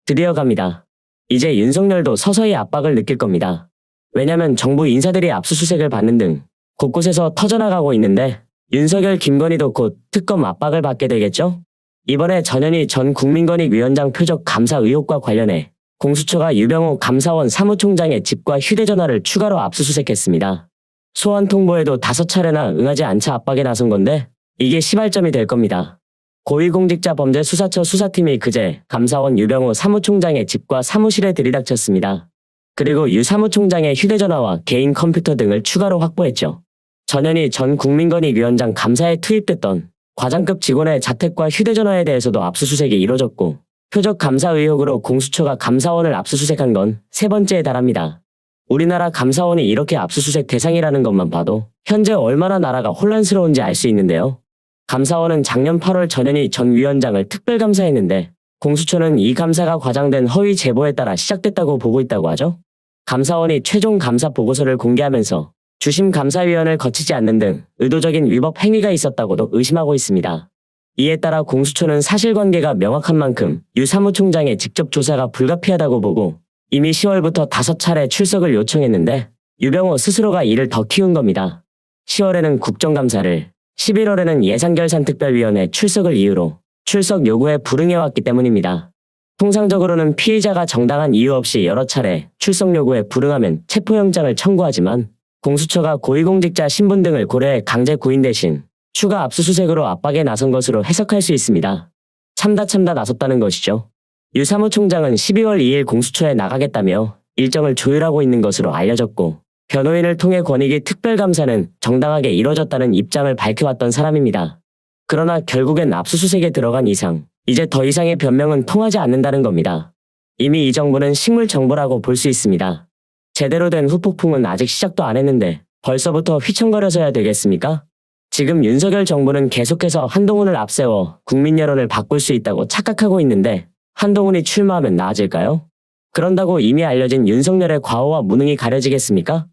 드디어 갑니다. 이제 윤석열도 서서히 압박을 느낄 겁니다. 왜냐면 정부 인사들이 압수수색을 받는 등 곳곳에서 터져나가고 있는데 윤석열, 김건희도 곧 특검 압박을 받게 되겠죠? 이번에 전현희 전 국민권익위원장 표적 감사 의혹과 관련해 공수처가 유병호 감사원 사무총장의 집과 휴대전화를 추가로 압수수색했습니다. 소환 통보에도 5차례나 응하지 않자 압박에 나선 건데 이게 시발점이 될 겁니다. 고위공직자범죄수사처 수사팀이 그제 감사원 유병호 사무총장의 집과 사무실에 들이닥쳤습니다. 그리고 유 사무총장의 휴대전화와 개인 컴퓨터 등을 추가로 확보했죠. 전현희 전 국민권익위원장 감사에 투입됐던 과장급 직원의 자택과 휴대전화에 대해서도 압수수색이 이뤄졌고 표적 감사 의혹으로 공수처가 감사원을 압수수색한 건 3번째에 달합니다. 우리나라 감사원이 이렇게 압수수색 대상이라는 것만 봐도 현재 얼마나 나라가 혼란스러운지 알 수 있는데요. 감사원은 작년 8월 전현희 전 위원장을 특별감사했는데 공수처는 이 감사가 과장된 허위 제보에 따라 시작됐다고 보고 있다고 하죠. 감사원이 최종 감사 보고서를 공개하면서 주심 감사위원을 거치지 않는 등 의도적인 위법 행위가 있었다고도 의심하고 있습니다. 이에 따라 공수처는 사실관계가 명확한 만큼 유 사무총장의 직접 조사가 불가피하다고 보고 이미 10월부터 5차례 출석을 요청했는데 유병호 스스로가 이를 더 키운 겁니다. 10월에는 국정감사를, 11월에는 예산결산특별위원회 출석을 이유로 출석 요구에 불응해왔기 때문입니다. 통상적으로는 피의자가 정당한 이유 없이 여러 차례 출석 요구에 불응하면 체포영장을 청구하지만 공수처가 고위공직자 신분 등을 고려해 강제 구인 대신 추가 압수수색으로 압박에 나선 것으로 해석할 수 있습니다. 참다 나섰다는 것이죠. 유 사무총장은 12월 2일 공수처에 나가겠다며 일정을 조율하고 있는 것으로 알려졌고 변호인을 통해 권익위 특별감사는 정당하게 이뤄졌다는 입장을 밝혀왔던 사람입니다. 그러나 결국엔 압수수색에 들어간 이상 이제 더 이상의 변명은 통하지 않는다는 겁니다. 이미 이 정부는 식물정보라고 볼 수 있습니다. 제대로 된 후폭풍은 아직 시작도 안 했는데 벌써부터 휘청거려서야 되겠습니까? 지금 윤석열 정부는 계속해서 한동훈을 앞세워 국민 여론을 바꿀 수 있다고 착각하고 있는데 한동훈이 출마하면 나아질까요? 그런다고 이미 알려진 윤석열의 과오와 무능이 가려지겠습니까?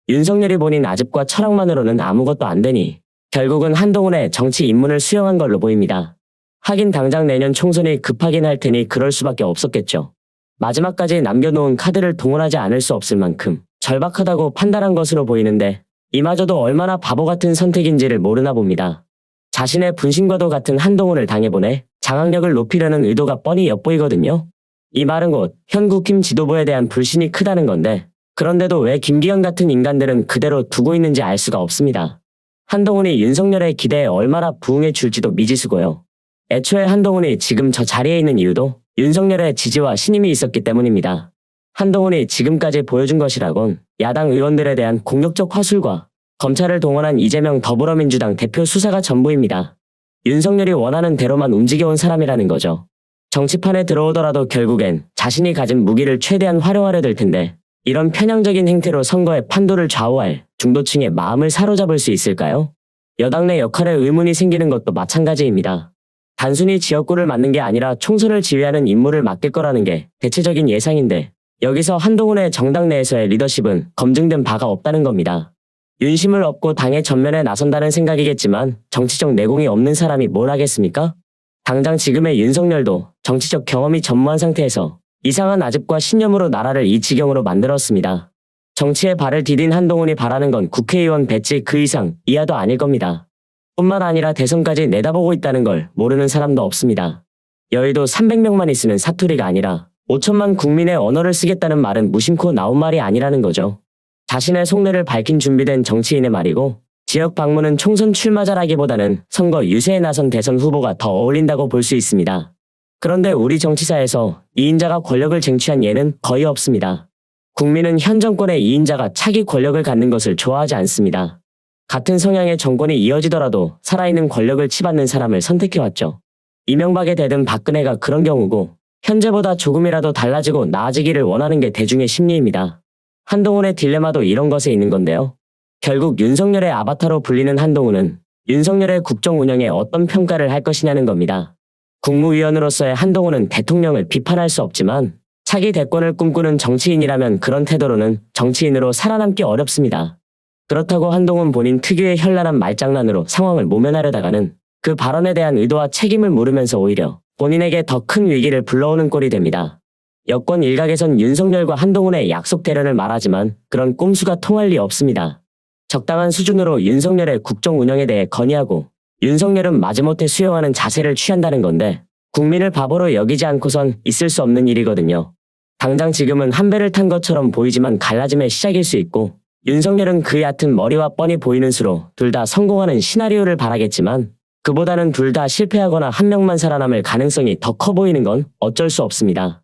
윤석열이 본인 아집과 철학만으로는 아무것도 안 되니 결국은 한동훈의 정치 입문을 수용한 걸로 보입니다. 하긴 당장 내년 총선이 급하긴 할 테니 그럴 수밖에 없었겠죠. 마지막까지 남겨놓은 카드를 동원하지 않을 수 없을 만큼 절박하다고 판단한 것으로 보이는데 이마저도 얼마나 바보 같은 선택인지를 모르나 봅니다. 자신의 분신과도 같은 한동훈을 당해보내 장악력을 높이려는 의도가 뻔히 엿보이거든요. 이 말은 곧 현 국힘 지도부에 대한 불신이 크다는 건데 그런데도 왜 김기현 같은 인간들은 그대로 두고 있는지 알 수가 없습니다. 한동훈이 윤석열의 기대에 얼마나 부응해 줄지도 미지수고요. 애초에 한동훈이 지금 저 자리에 있는 이유도 윤석열의 지지와 신임이 있었기 때문입니다. 한동훈이 지금까지 보여준 것이라곤 야당 의원들에 대한 공격적 화술과 검찰을 동원한 이재명 더불어민주당 대표 수사가 전부입니다. 윤석열이 원하는 대로만 움직여온 사람이라는 거죠. 정치판에 들어오더라도 결국엔 자신이 가진 무기를 최대한 활용하려 될 텐데 이런 편향적인 행태로 선거의 판도를 좌우할 중도층의 마음을 사로잡을 수 있을까요? 여당 내 역할에 의문이 생기는 것도 마찬가지입니다. 단순히 지역구를 맡는 게 아니라 총선을 지휘하는 임무를 맡길 거라는 게 대체적인 예상인데 여기서 한동훈의 정당 내에서의 리더십은 검증된 바가 없다는 겁니다. 윤심을 얻고 당의 전면에 나선다는 생각이겠지만 정치적 내공이 없는 사람이 뭘 하겠습니까? 당장 지금의 윤석열도 정치적 경험이 전무한 상태에서 이상한 아집과 신념으로 나라를 이 지경으로 만들었습니다. 정치에 발을 디딘 한동훈이 바라는 건 국회의원 배지 그 이상 이하도 아닐 겁니다. 뿐만 아니라 대선까지 내다보고 있다는 걸 모르는 사람도 없습니다. 여의도 300명만 있으면 사투리가 아니라 5천만 국민의 언어를 쓰겠다는 말은 무심코 나온 말이 아니라는 거죠. 자신의 속내를 밝힌 준비된 정치인의 말이고 지역 방문은 총선 출마자라기보다는 선거 유세에 나선 대선 후보가 더 어울린다고 볼 수 있습니다. 그런데 우리 정치사에서 2인자가 권력을 쟁취한 예는 거의 없습니다. 국민은 현 정권의 2인자가 차기 권력을 갖는 것을 좋아하지 않습니다. 같은 성향의 정권이 이어지더라도 살아있는 권력을 치받는 사람을 선택해왔죠. 이명박이 되든 박근혜가 그런 경우고 현재보다 조금이라도 달라지고 나아지기를 원하는 게 대중의 심리입니다. 한동훈의 딜레마도 이런 것에 있는 건데요. 결국 윤석열의 아바타로 불리는 한동훈은 윤석열의 국정 운영에 어떤 평가를 할 것이냐는 겁니다. 국무위원으로서의 한동훈은 대통령을 비판할 수 없지만 차기 대권을 꿈꾸는 정치인이라면 그런 태도로는 정치인으로 살아남기 어렵습니다. 그렇다고 한동훈 본인 특유의 현란한 말장난으로 상황을 모면하려다가는 그 발언에 대한 의도와 책임을 물으면서 오히려 본인에게 더 큰 위기를 불러오는 꼴이 됩니다. 여권 일각에선 윤석열과 한동훈의 약속 대련을 말하지만 그런 꼼수가 통할 리 없습니다. 적당한 수준으로 윤석열의 국정 운영에 대해 건의하고 윤석열은 마지못해 수용하는 자세를 취한다는 건데 국민을 바보로 여기지 않고선 있을 수 없는 일이거든요. 당장 지금은 한 배를 탄 것처럼 보이지만 갈라짐의 시작일 수 있고 윤석열은 그 얕은 머리와 뻔히 보이는 수로 둘 다 성공하는 시나리오를 바라겠지만 그보다는 둘 다 실패하거나 한 명만 살아남을 가능성이 더 커 보이는 건 어쩔 수 없습니다.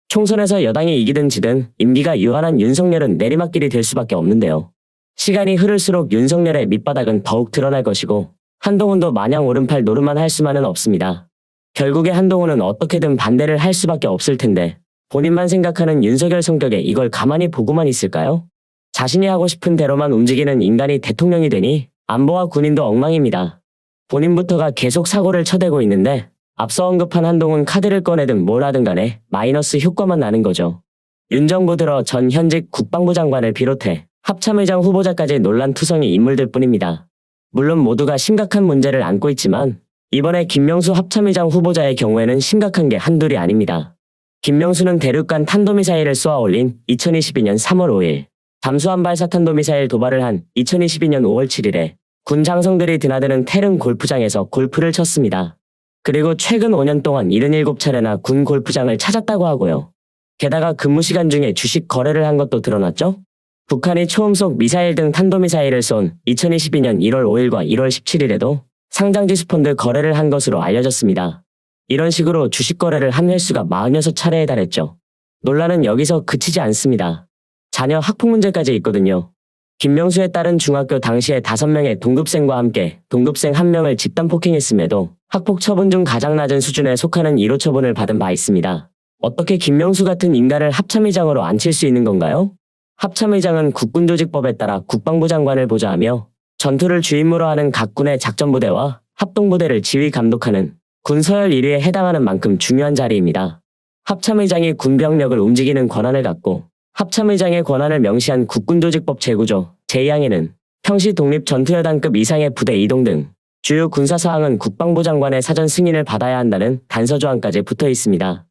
총선에서 여당이 이기든 지든 임기가 유한한 윤석열은 내리막길이 될 수밖에 없는데요. 시간이 흐를수록 윤석열의 밑바닥은 더욱 드러날 것이고 한동훈도 마냥 오른팔 노름만 할 수만은 없습니다. 결국에 한동훈은 어떻게든 반대를 할 수밖에 없을 텐데 본인만 생각하는 윤석열 성격에 이걸 가만히 보고만 있을까요? 자신이 하고 싶은 대로만 움직이는 인간이 대통령이 되니 안보와 군인도 엉망입니다. 본인부터가 계속 사고를 쳐대고 있는데 앞서 언급한 한동훈 카드를 꺼내든 뭘 하든 간에 마이너스 효과만 나는 거죠. 윤 정부 들어 전 현직 국방부 장관을 비롯해 합참의장 후보자까지 논란투성이 인물들 뿐입니다. 물론 모두가 심각한 문제를 안고 있지만 이번에 김명수 합참의장 후보자의 경우에는 심각한 게 한둘이 아닙니다. 김명수는 대륙간 탄도미사일을 쏘아 올린 2022년 3월 5일, 잠수함 발사 탄도미사일 도발을 한 2022년 5월 7일에 군 장성들이 드나드는 태릉 골프장에서 골프를 쳤습니다. 그리고 최근 5년 동안 77차례나 군 골프장을 찾았다고 하고요. 게다가 근무 시간 중에 주식 거래를 한 것도 드러났죠? 북한이 초음속 미사일 등 탄도미사일을 쏜 2022년 1월 5일과 1월 17일에도 상장지수 펀드 거래를 한 것으로 알려졌습니다. 이런 식으로 주식 거래를 한 횟수가 46차례에 달했죠. 논란은 여기서 그치지 않습니다. 자녀 학폭 문제까지 있거든요. 김명수에 따른 중학교 당시에 5명의 동급생과 함께 동급생 1명을 집단 폭행했음에도 학폭 처분 중 가장 낮은 수준에 속하는 1호 처분을 받은 바 있습니다. 어떻게 김명수 같은 인간을 합참의장으로 앉힐 수 있는 건가요? 합참의장은 국군조직법에 따라 국방부 장관을 보좌하며 전투를 주임무로 하는 각 군의 작전부대와 합동부대를 지휘 감독하는 군 서열 1위에 해당하는 만큼 중요한 자리입니다. 합참의장이 군병력을 움직이는 권한을 갖고 합참의장의 권한을 명시한 국군조직법 제9조 제2항에는 평시 독립전투여단급 이상의 부대 이동 등 주요 군사사항은 국방부 장관의 사전 승인을 받아야 한다는 단서조항까지 붙어 있습니다.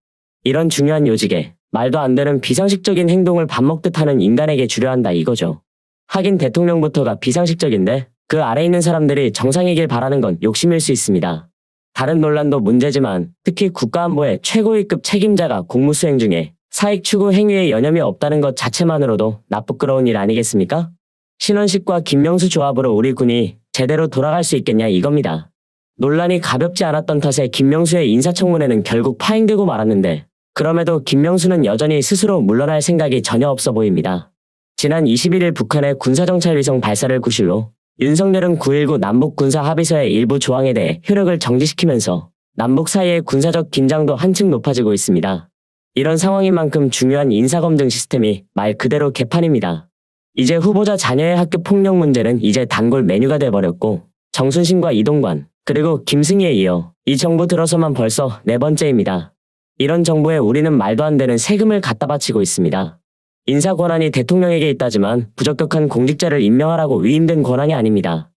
이런 중요한 요직에 말도 안 되는 비상식적인 행동을 밥 먹듯 하는 인간에게 주려 한다 이거죠. 하긴 대통령부터가 비상식적인데 그 아래 있는 사람들이 정상이길 바라는 건 욕심일 수 있습니다. 다른 논란도 문제지만 특히 국가안보의 최고위급 책임자가 공무수행 중에 사익 추구 행위에 여념이 없다는 것 자체만으로도 나쁘끄러운 일 아니겠습니까? 신원식과 김명수 조합으로 우리 군이 제대로 돌아갈 수 있겠냐 이겁니다. 논란이 가볍지 않았던 탓에 김명수의 인사청문회는 결국 파행되고 말았는데 그럼에도 김명수는 여전히 스스로 물러날 생각이 전혀 없어 보입니다. 지난 21일 북한의 군사정찰위성 발사를 구실로 윤석열은 9.19 남북군사합의서의 일부 조항에 대해 효력을 정지시키면서 남북 사이의 군사적 긴장도 한층 높아지고 있습니다. 이런 상황인 만큼 중요한 인사검증 시스템이 말 그대로 개판입니다. 이제 후보자 자녀의 학교 폭력 문제는 이제 단골 메뉴가 돼버렸고 정순신과 이동관 그리고 김승희에 이어 이 정부 들어서만 벌써 4번째입니다. 이런 정부에 우리는 말도 안 되는 세금을 갖다 바치고 있습니다. 인사 권한이 대통령에게 있다지만 부적격한 공직자를 임명하라고 위임된 권한이 아닙니다.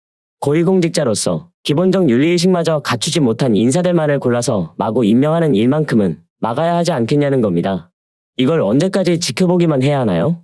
고위공직자로서 기본적 윤리의식마저 갖추지 못한 인사들만을 골라서 마구 임명하는 일만큼은 막아야 하지 않겠냐는 겁니다. 이걸 언제까지 지켜보기만 해야 하나요?